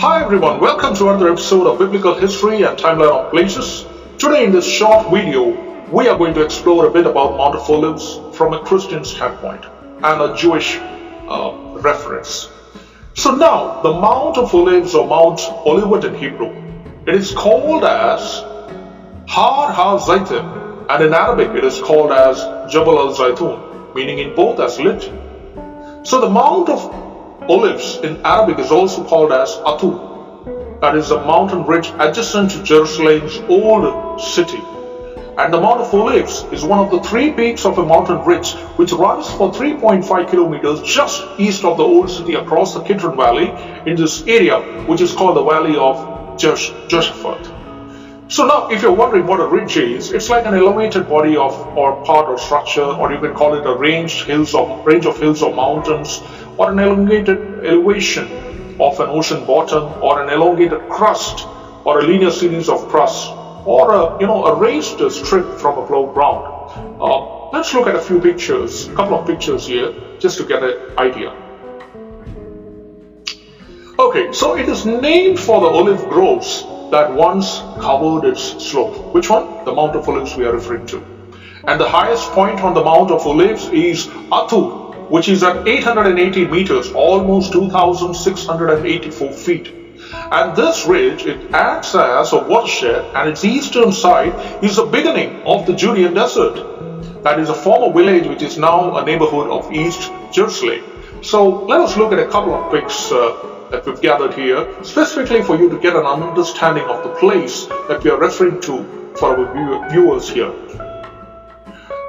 Hi everyone, welcome to another episode of Biblical History and Timeline of Places. Today in this short video, we are going to explore a bit about Mount of Olives from a Christian standpoint and a Jewish reference. So now, the Mount of Olives or Mount Olivet in Hebrew, it is called as Har HaZaytun, and in Arabic it is called as Jabal al-Zaytun, meaning in both as lit. So the Mount of Olives in Arabic is also called as Atu. That is a mountain ridge adjacent to Jerusalem's old city. And the Mount of Olives is one of the three peaks of a mountain ridge which runs for 3.5 kilometers just east of the old city across the Kidron Valley in this area which is called the Valley of Josaphat. So now if you're wondering what a ridge is, it's like an elevated body of or part or structure, or you can call it a range of hills or mountains, or an elongated elevation of an ocean bottom, or an elongated crust, or a linear series of crusts, or a raised strip from a plowed ground. Let's look at a couple of pictures here, just to get an idea. Okay, so it is named for the olive groves that once covered its slope. Which one? The Mount of Olives we are referring to. And the highest point on the Mount of Olives is Atu, which is at 880 meters, almost 2,684 feet. And this ridge, it acts as a watershed, and its eastern side is the beginning of the Judean desert. That is a former village which is now a neighborhood of East Jerusalem. So let us look at a couple of pics that we've gathered here, specifically for you to get an understanding of the place that we are referring to for our viewers here.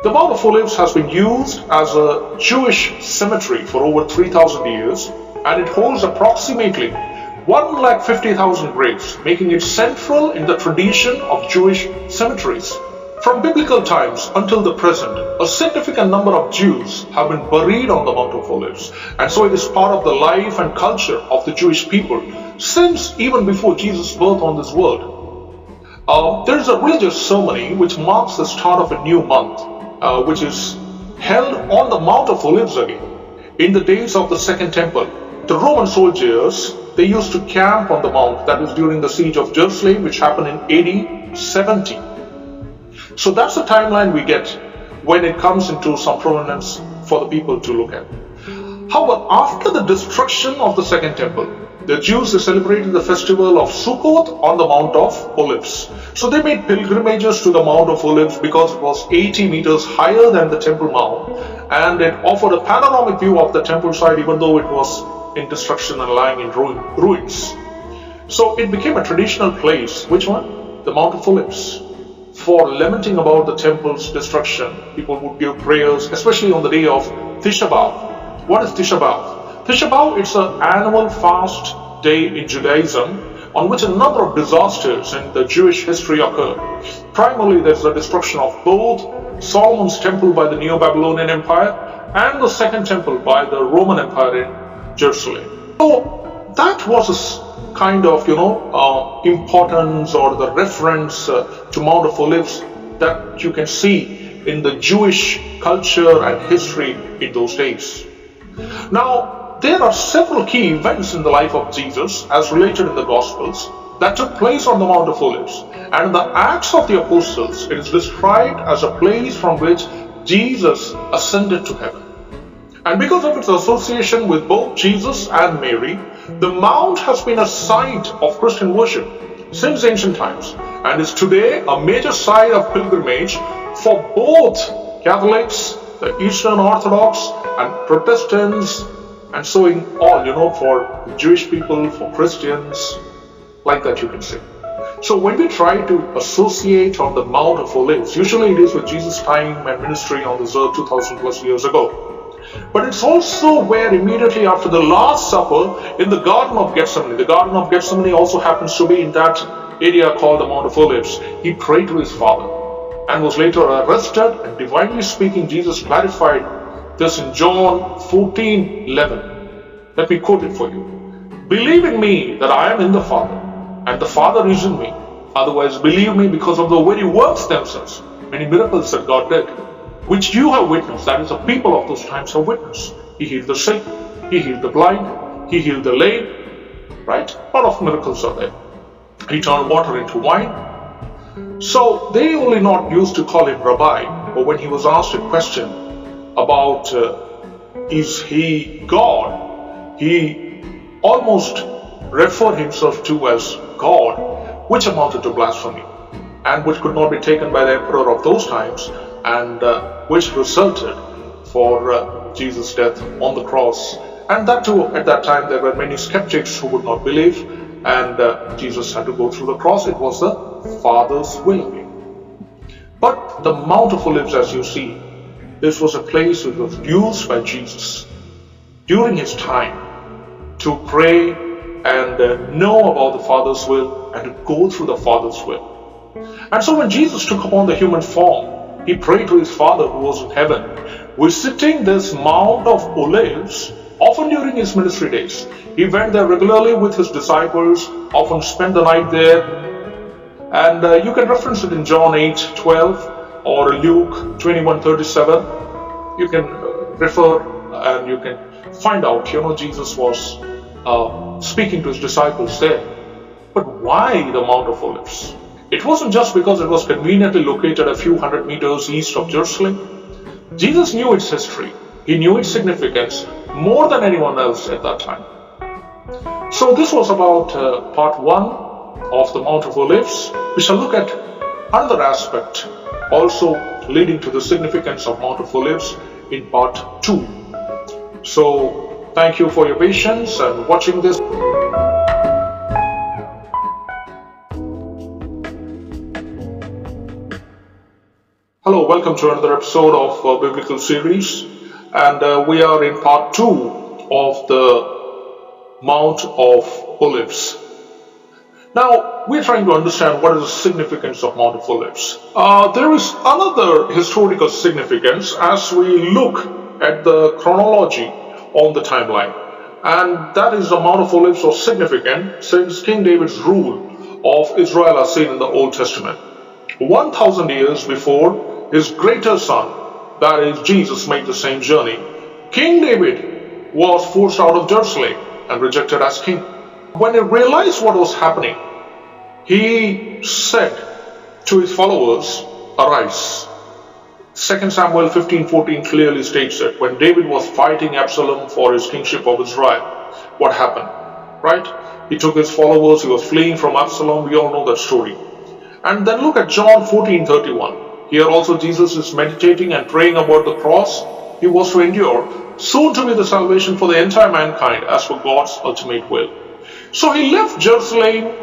The Mount of Olives has been used as a Jewish cemetery for over 3,000 years, and it holds approximately 150,000 graves, making it central in the tradition of Jewish cemeteries. From biblical times until the present, a significant number of Jews have been buried on the Mount of Olives, and so it is part of the life and culture of the Jewish people since even before Jesus' birth on this world. There is a religious ceremony which marks the start of a new month, which is held on the Mount of Olives again. In the days of the Second Temple, the Roman soldiers, they used to camp on the mount, that is during the siege of Jerusalem, which happened in AD 70. So that's the timeline we get when it comes into some prominence for the people to look at. However, after the destruction of the Second Temple, the Jews celebrated the festival of Sukkot on the Mount of Olives. So they made pilgrimages to the Mount of Olives because it was 80 meters higher than the Temple Mount, and it offered a panoramic view of the temple site even though it was in destruction and lying in ruins. So it became a traditional place. Which one? The Mount of Olives. For lamenting about the temple's destruction, people would give prayers, especially on the day of Tisha B'Av. What is Tisha B'Av? Tisha B'Av is an annual fast day in Judaism on which a number of disasters in the Jewish history occur. Primarily, there's the destruction of both Solomon's temple by the Neo-Babylonian Empire and the Second Temple by the Roman Empire in Jerusalem. So that was a kind of importance or the reference to Mount of Olives that you can see in the Jewish culture and history in those days. Now, there are several key events in the life of Jesus as related in the Gospels that took place on the Mount of Olives, and in the Acts of the Apostles it is described as a place from which Jesus ascended to heaven. And because of its association with both Jesus and Mary, the Mount has been a site of Christian worship since ancient times, and is today a major site of pilgrimage for both Catholics, the Eastern Orthodox, and Protestants, and so in all, for Jewish people, for Christians, like that you can say. So when we try to associate on the Mount of Olives, usually it is with Jesus' time and ministry on this earth 2,000 plus years ago. But it's also where immediately after the Last Supper in the Garden of Gethsemane, the Garden of Gethsemane also happens to be in that area called the Mount of Olives, he prayed to his Father and was later arrested, and divinely speaking, Jesus clarified this in John 14:11. Let me quote it for you. Believe in me that I am in the Father, and the Father is in me. Otherwise, believe me because of the very works themselves, many miracles that God did, which you have witnessed, that is, the people of those times have witnessed. He healed the sick, he healed the blind, he healed the lame, right? A lot of miracles are there. He turned water into wine. So they only not used to call him Rabbi, but when he was asked a question about is he God, he almost referred himself to as God, which amounted to blasphemy and which could not be taken by the emperor of those times, and which resulted for Jesus' death on the cross. And that too, at that time, there were many skeptics who would not believe, and Jesus had to go through the cross. It was the Father's will. But the Mount of Olives, as you see, this was a place which was used by Jesus during his time to pray and know about the Father's will and to go through the Father's will. And so when Jesus took upon the human form, he prayed to his Father who was in heaven, visiting this Mount of Olives often during his ministry days. He went there regularly with his disciples, often spent the night there. And you can reference it in John 8:12 or Luke 21:37. You can refer and you can find out, Jesus was speaking to his disciples there. But why the Mount of Olives? It wasn't just because it was conveniently located a few hundred meters east of Jerusalem. Jesus knew its history. He knew its significance more than anyone else at that time. So this was about part 1 of the Mount of Olives. We shall look at another aspect also leading to the significance of Mount of Olives in part 2. So thank you for your patience and watching this. Hello, welcome to another episode of Biblical Series, and we are in part 2 of the Mount of Olives. Now, we're trying to understand what is the significance of Mount of Olives. There is another historical significance as we look at the chronology on the timeline, and that is the Mount of Olives was significant since King David's rule of Israel as seen in the Old Testament. 1,000 years before his greater son, that is Jesus, made the same journey, King David was forced out of Jerusalem and rejected as king. When he realized what was happening, he said to his followers, "Arise." 2 Samuel 15:14 clearly states that when David was fighting Absalom for his kingship of Israel, what happened, right? He took his followers, he was fleeing from Absalom, we all know that story. And then look at John 14:31. Here also Jesus is meditating and praying about the cross he was to endure, soon to be the salvation for the entire mankind as per God's ultimate will. So he left Jerusalem,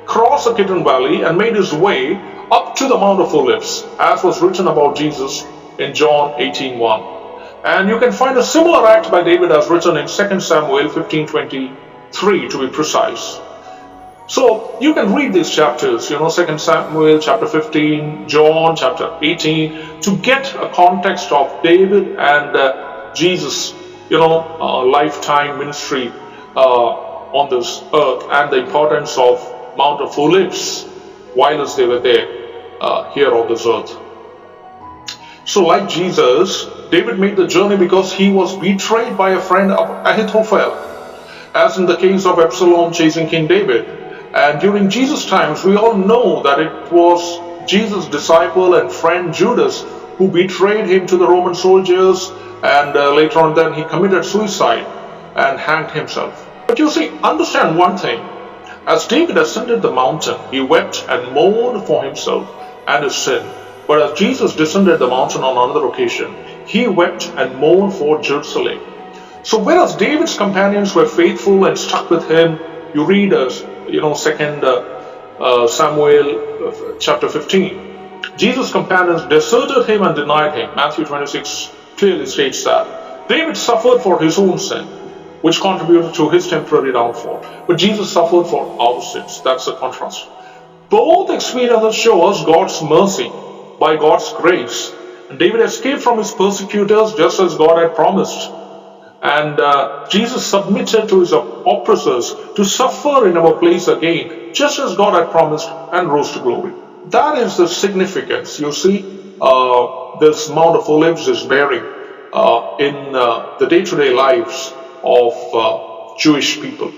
crossed the Kidron Valley, and made his way up to the Mount of Olives, as was written about Jesus in John 18:1. And you can find a similar act by David as written in 2 Samuel 15:23 to be precise. So you can read these chapters, 2 Samuel chapter 15, John chapter 18, to get a context of David and Jesus, lifetime ministry on this earth and the importance of Mount of Olives whilst they were there here on this earth. So like Jesus, David made the journey because he was betrayed by a friend of Ahithophel, as in the case of Absalom chasing King David. And during Jesus' times, we all know that it was Jesus' disciple and friend Judas who betrayed him to the Roman soldiers, and later on then he committed suicide and hanged himself. But you see, understand one thing. As David ascended the mountain, he wept and mourned for himself and his sin. But as Jesus descended the mountain on another occasion, he wept and mourned for Jerusalem. So whereas David's companions were faithful and stuck with him, you read 2 Samuel chapter 15. Jesus' companions deserted him and denied him. Matthew 26 clearly states that. David suffered for his own sin, which contributed to his temporary downfall. But Jesus suffered for our sins. That's the contrast. Both experiences show us God's mercy by God's grace. And David escaped from his persecutors just as God had promised. And Jesus submitted to his oppressors to suffer in our place again, just as God had promised, and rose to glory. That is the significance, you see, this Mount of Olives is bearing in the day-to-day lives of Jewish people.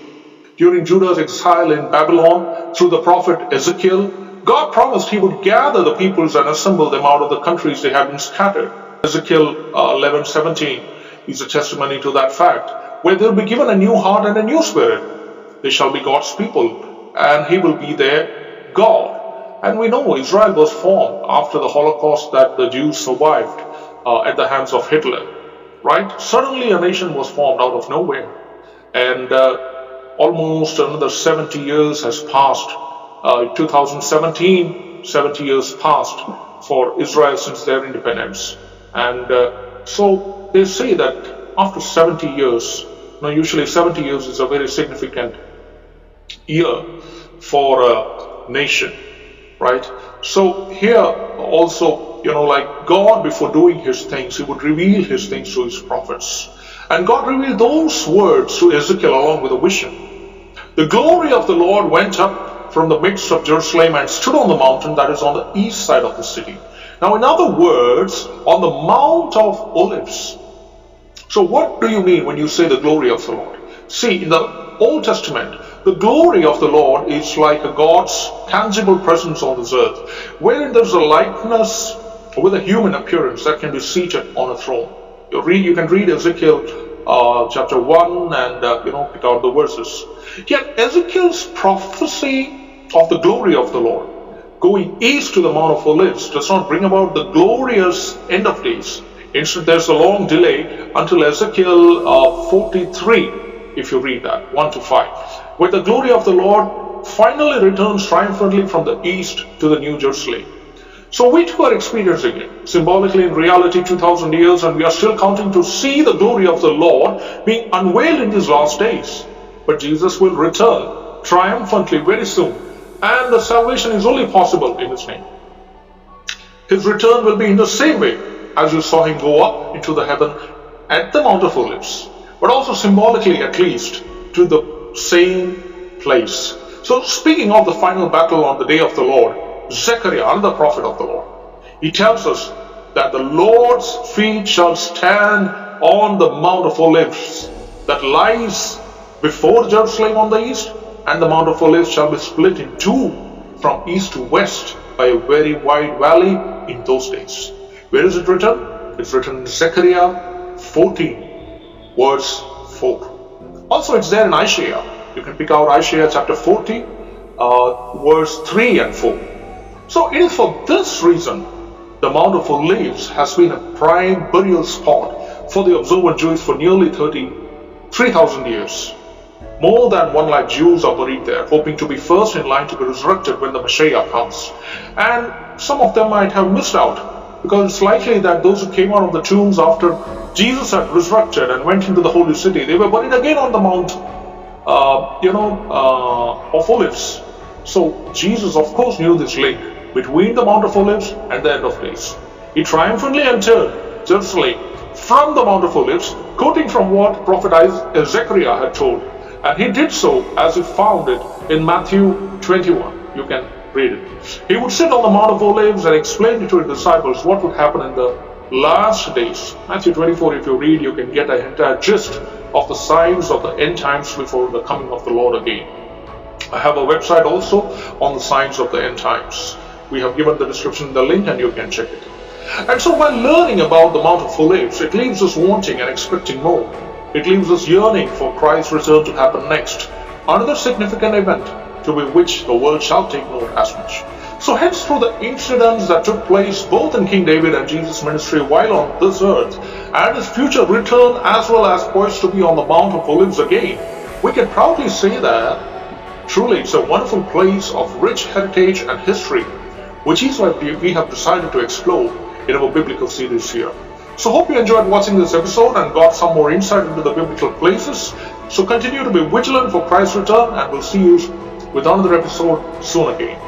During Judah's exile in Babylon through the prophet Ezekiel, God promised he would gather the peoples and assemble them out of the countries they had been scattered. Ezekiel 11:17 is a testimony to that fact, where they'll be given a new heart and a new spirit. They shall be God's people, and he will be their God. And we know Israel was formed after the Holocaust that the Jews survived at the hands of Hitler, right? Suddenly a nation was formed out of nowhere. And almost another 70 years has passed. 2017, 70 years passed for Israel since their independence. And so they say that after 70 years, usually 70 years is a very significant year for a nation, right? So here also, like God, before doing his things, he would reveal his things to his prophets. And God revealed those words to Ezekiel along with a vision. The glory of the Lord went up from the midst of Jerusalem and stood on the mountain that is on the east side of the city. Now, in other words, on the Mount of Olives. So what do you mean when you say the glory of the Lord? See, in the Old Testament, the glory of the Lord is like a God's tangible presence on this earth, wherein there's a likeness with a human appearance that can be seated on a throne. You can read Ezekiel chapter 1 and pick out the verses. Yet Ezekiel's prophecy of the glory of the Lord going east to the Mount of Olives does not bring about the glorious end of days. Instead, there's a long delay until Ezekiel 43, if you read that, 1 to 5, where the glory of the Lord finally returns triumphantly from the east to the New Jerusalem. So we too are experiencing it, symbolically in reality 2,000 years, and we are still counting to see the glory of the Lord being unveiled in these last days. But Jesus will return triumphantly very soon, and the salvation is only possible in his name. His return will be in the same way as you saw him go up into the heaven at the Mount of Olives, but also symbolically at least to the same place. So speaking of the final battle on the day of the Lord, Zechariah, another prophet of the Lord, he tells us that the Lord's feet shall stand on the Mount of Olives that lies before Jerusalem on the east, and the Mount of Olives shall be split in two from east to west by a very wide valley in those days. Where is it written? It's written in Zechariah 14, verse 4. Also, it's there in Isaiah. You can pick out Isaiah chapter 40, verse 3 and 4. So it is for this reason the Mount of Olives has been a prime burial spot for the observant Jews for nearly 3,000 years. More than 1 lakh Jews are buried there, hoping to be first in line to be resurrected when the Messiah comes. And some of them might have missed out, because it's likely that those who came out of the tombs after Jesus had resurrected and went into the holy city, they were buried again on the Mount of Olives. So Jesus, of course, knew this link between the Mount of Olives and the end of days. He triumphantly entered Jerusalem from the Mount of Olives, quoting from what prophet Zechariah had told. And he did so as he found it in Matthew 21. You can read it. He would sit on the Mount of Olives and explain to his disciples what would happen in the last days. Matthew 24, if you read, you can get an entire gist of the signs of the end times before the coming of the Lord again. I have a website also on the signs of the end times. We have given the description in the link and you can check it. And so while learning about the Mount of Olives, it leaves us wanting and expecting more. It leaves us yearning for Christ's return to happen next, another significant event to which the world shall take note as much. So hence, through the incidents that took place both in King David and Jesus' ministry while on this earth, and his future return as well as poised to be on the Mount of Olives again, we can proudly say that truly it's a wonderful place of rich heritage and history, which is why we have decided to explore in our biblical series here. So hope you enjoyed watching this episode and got some more insight into the biblical places. So continue to be vigilant for Christ's return, and we'll see you with another episode soon again.